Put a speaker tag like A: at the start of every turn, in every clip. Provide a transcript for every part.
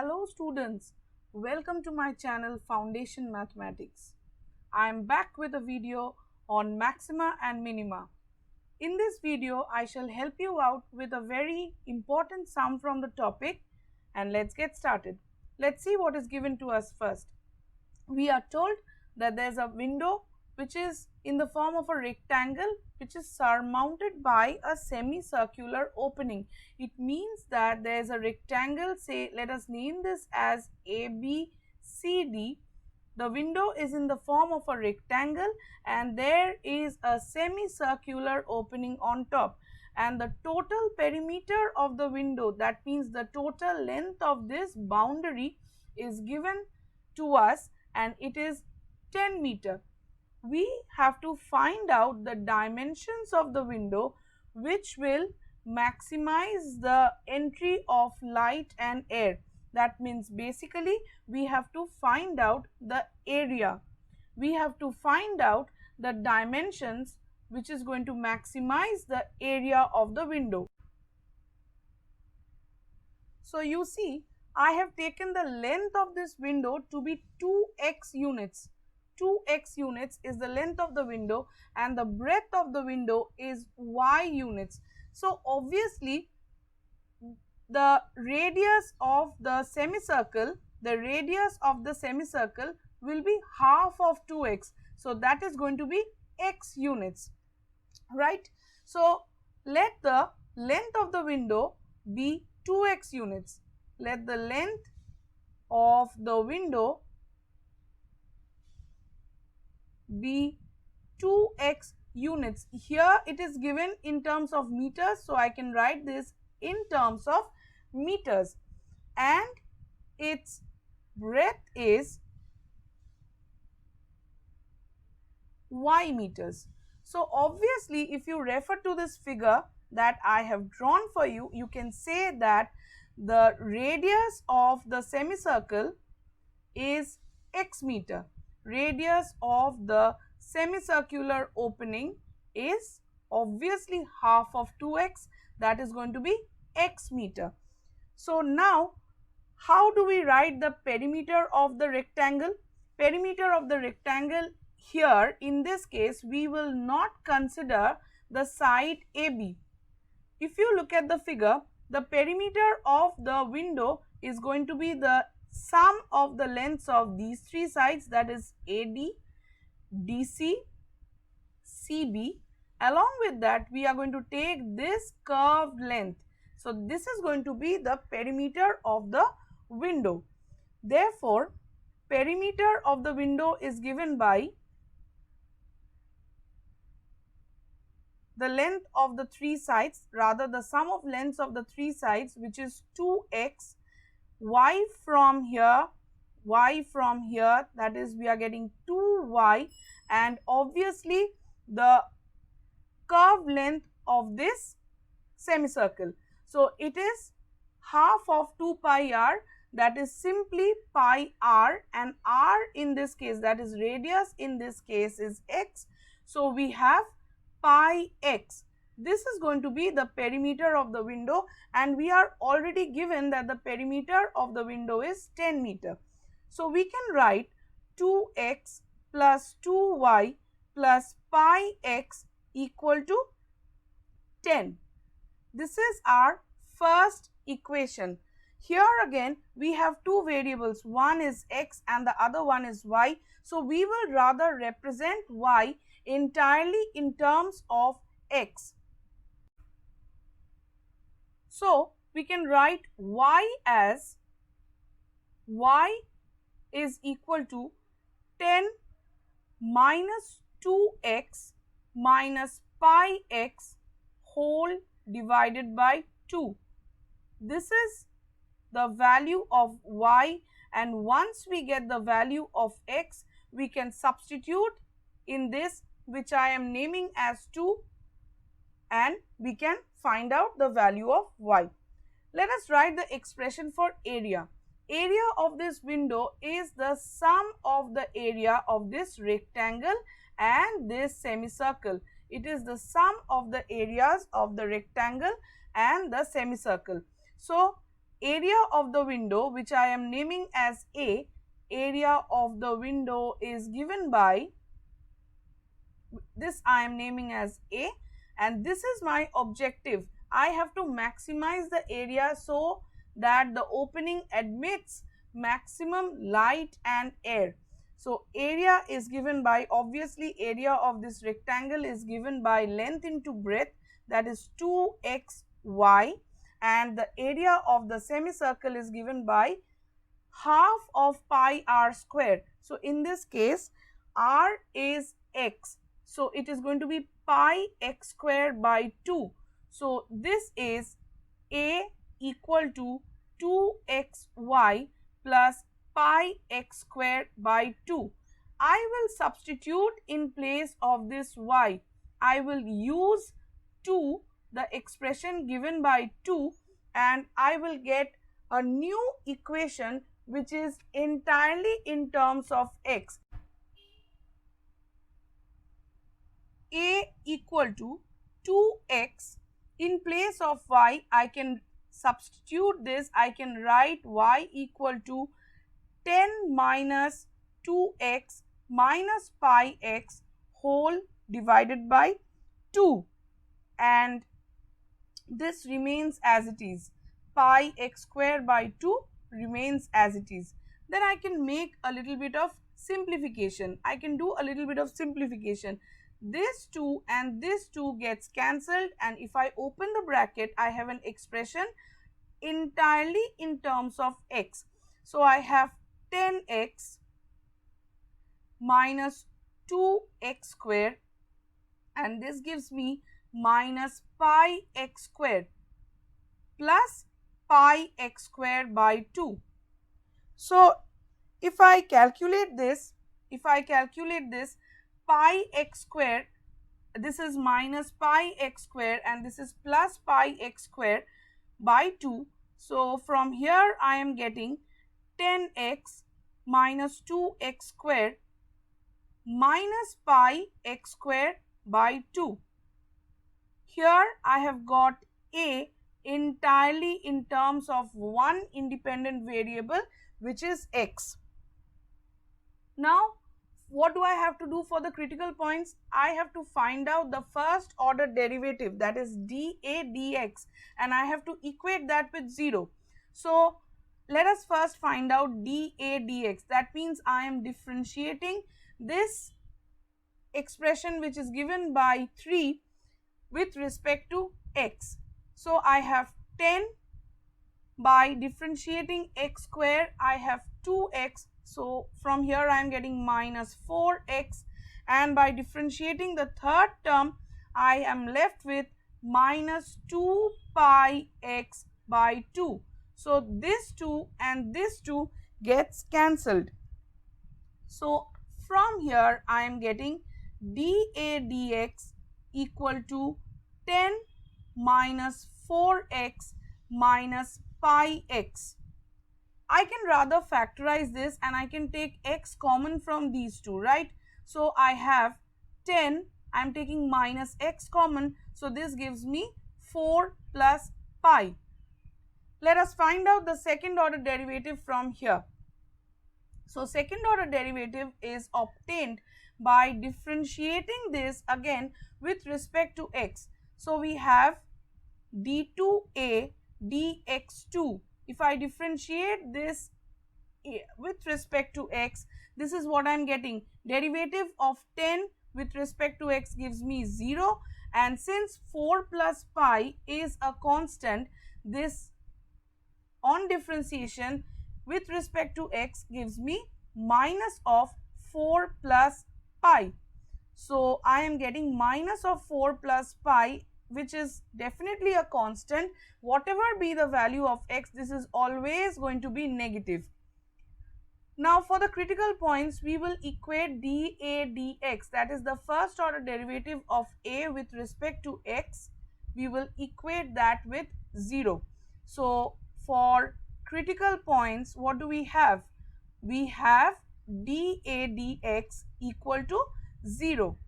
A: Hello students, welcome to my channel Foundation Mathematics. I am back with a video on Maxima and Minima. In this video, I shall help you out with a very important sum from the topic, and let's get started. Let's see what is given to us first. We are told that there is a window which is in the form of a rectangle which is surmounted by a semicircular opening. It means that there is a rectangle, say let us name this as ABCD. The window is in the form of a rectangle and there is a semicircular opening on top, and the total perimeter of the window, that means the total length of this boundary, is given to us and it is 10 meter. We have to find out the dimensions of the window which will maximize the entry of light and air. That means basically we have to find out the area. We have to find out the dimensions which is going to maximize the area of the window. So you see, I have taken the length of this window to be 2x units. 2x units is the length of the window and the breadth of the window is y units. So obviously the radius of the semicircle will be half of 2x. So that is going to be x units, right? So let the length of the window be 2x units. Let the length of the window be 2x units. Here it is given in terms of meters, so I can write this in terms of meters, and its breadth is y meters. So obviously if you refer to this figure that I have drawn for you, you can say that the radius of the semicircle is x meter. Radius of the semicircular opening is obviously half of 2x, that is going to be x meter. So now how do we write the perimeter of the rectangle? Perimeter of the rectangle, here in this case we will not consider the side AB. If you look at the figure, the perimeter of the window is going to be the sum of the lengths of these three sides, that is AD, DC, CB. Along with that, we are going to take this curved length. So this is going to be the perimeter of the window. Therefore, perimeter of the window is given by the length of the three sides, rather the sum of lengths of the three sides, which is 2x, y from here, that is we are getting 2y, and obviously the curved length of this semicircle. So it is half of 2 pi r, that is simply pi r, and r in this case, that is radius in this case, is x. So we have pi x. This is going to be the perimeter of the window, and we are already given that the perimeter of the window is 10 meter. So we can write 2x plus 2y plus pi x equal to 10. This is our first equation. Here again we have two variables, one is x and the other one is y. So we will rather represent y entirely in terms of x. So we can write y as y is equal to 10 minus 2x minus pi x whole divided by 2. This is the value of y, and once we get the value of x, we can substitute in this, which I am naming as 2, and we can find out the value of y. Let us write the expression for area. Area of this window is the sum of the area of this rectangle and this semicircle. It is the sum of the areas of the rectangle and the semicircle. So area of the window, which I am naming as A, area of the window is given by, this I am naming as A, and this is my objective. I have to maximize the area so that the opening admits maximum light and air. So area is given by, obviously area of this rectangle is given by length into breadth, that is 2xy, and the area of the semicircle is given by half of pi r square. So in this case r is x, so it is going to be pi x square by 2. So this is A equal to 2xy plus pi x square by 2. I will substitute in place of this y. I will use 2, the expression given by 2, and I will get a new equation which is entirely in terms of x. A equal to 2x, in place of y I can substitute this, I can write y equal to 10 minus 2x minus pi x whole divided by 2, and this remains as it is. Pi x square by 2 remains as it is. Then I can make a little bit of simplification. I can do a little bit of simplification. This 2 and this 2 gets cancelled, and if I open the bracket, I have an expression entirely in terms of x. So I have 10x minus 2x square, and this gives me minus pi x square plus pi x square by 2. So if I calculate this, pi x square, this is minus pi x square and this is plus pi x square by 2. So from here I am getting 10x minus 2x square minus pi x square by 2. Here I have got A entirely in terms of one independent variable, which is x. Now what do I have to do for the critical points? I have to find out the first order derivative, that is dA dx, and I have to equate that with 0. So let us first find out dA dx. That means I am differentiating this expression which is given by 3 with respect to x. So I have 10, by differentiating x square I have 2x. So from here I am getting minus 4x, and by differentiating the third term I am left with minus 2 pi x by 2. So this 2 and this 2 gets cancelled. So from here I am getting dA dx equal to 10 minus 4x minus pi x. I can rather factorize this and I can take x common from these two, right? So I have 10, I am taking minus x common, so this gives me 4 plus pi. Let us find out the second order derivative from here. So second order derivative is obtained by differentiating this again with respect to x. So we have d2a dx2. If I differentiate this with respect to x, this is what I am getting. Derivative of 10 with respect to x gives me 0, and since 4 plus pi is a constant, this on differentiation with respect to x gives me minus of 4 plus pi. So I am getting minus of 4 plus pi, which is definitely a constant. Whatever be the value of x, this is always going to be negative. Now for the critical points, we will equate dA dx, that is the first order derivative of a with respect to x. We will equate that with 0. So for critical points, what do we have? We have dA dx equal to 0.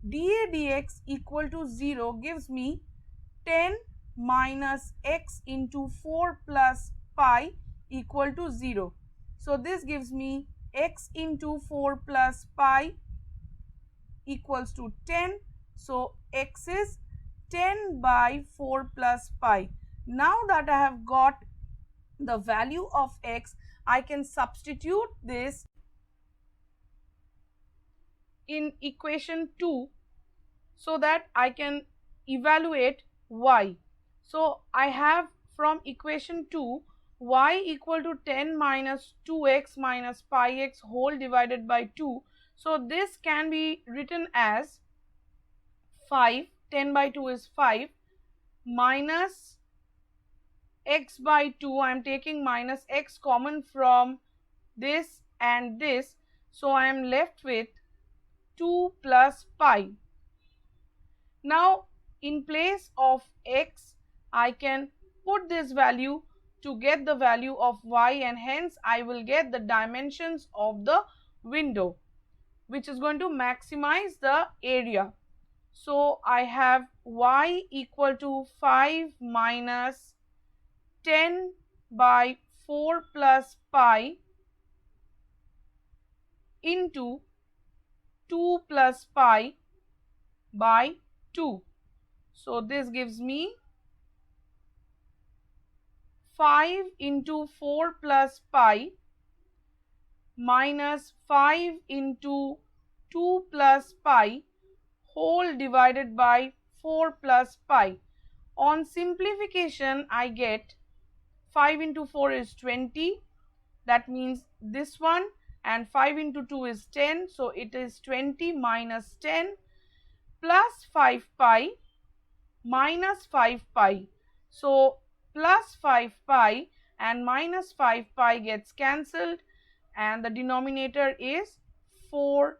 A: dA dx equal to 0 gives me 10 minus x into 4 plus pi equal to 0. So this gives me x into 4 plus pi equals to 10. So x is 10 by 4 plus pi. Now that I have got the value of x, I can substitute this in equation 2 so that I can evaluate y. So I have from equation 2 y equal to 10 minus 2x minus pi x whole divided by 2. So this can be written as 5, 10 by 2 is 5, minus x by 2, I am taking minus x common from this and this, so I am left with 2 plus pi. Now in place of x, I can put this value to get the value of y, and hence I will get the dimensions of the window, which is going to maximize the area. So I have y equal to 5 minus 10 by 4 plus pi into 2 plus pi by 2. So this gives me 5 into 4 plus pi minus 5 into 2 plus pi whole divided by 4 plus pi. On simplification, I get 5 into 4 is 20, that means this one, and 5 into 2 is 10, so it is 20 minus 10 plus 5 pi minus 5 pi. So plus 5 pi and minus 5 pi gets cancelled, and the denominator is 4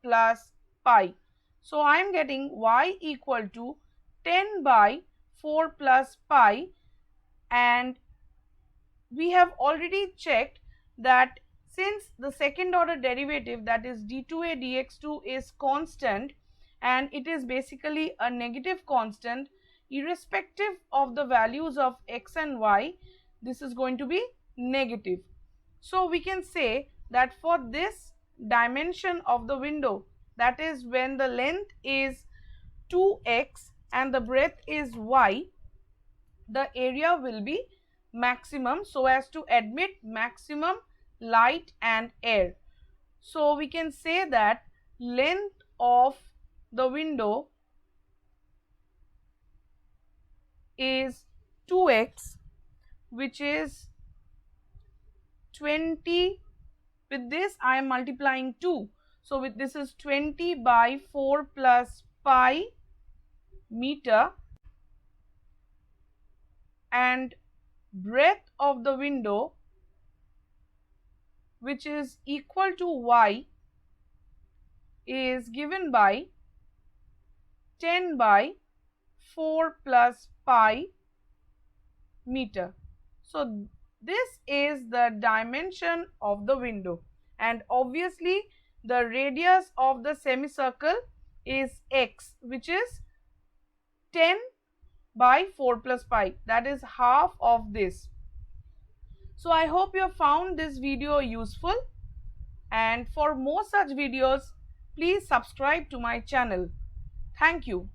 A: plus pi. So I am getting y equal to 10 by 4 plus pi, and we have already checked that since the second order derivative, that is d2a dx2, is constant, and it is basically a negative constant, irrespective of the values of x and y, this is going to be negative. So we can say that for this dimension of the window, that is when the length is 2x and the breadth is y, the area will be maximum so as to admit maximum light and air. So we can say that length of the window is 2x, which is 20. With this I am multiplying 2. So with this is 20 by 4 plus pi meter, and breadth of the window, which is equal to y, is given by 10 by 4 plus pi meter. So this is the dimension of the window, and obviously the radius of the semicircle is x, which is 10 by 4 plus pi, that is half of this. So I hope you have found this video useful, and for more such videos, please subscribe to my channel. Thank you.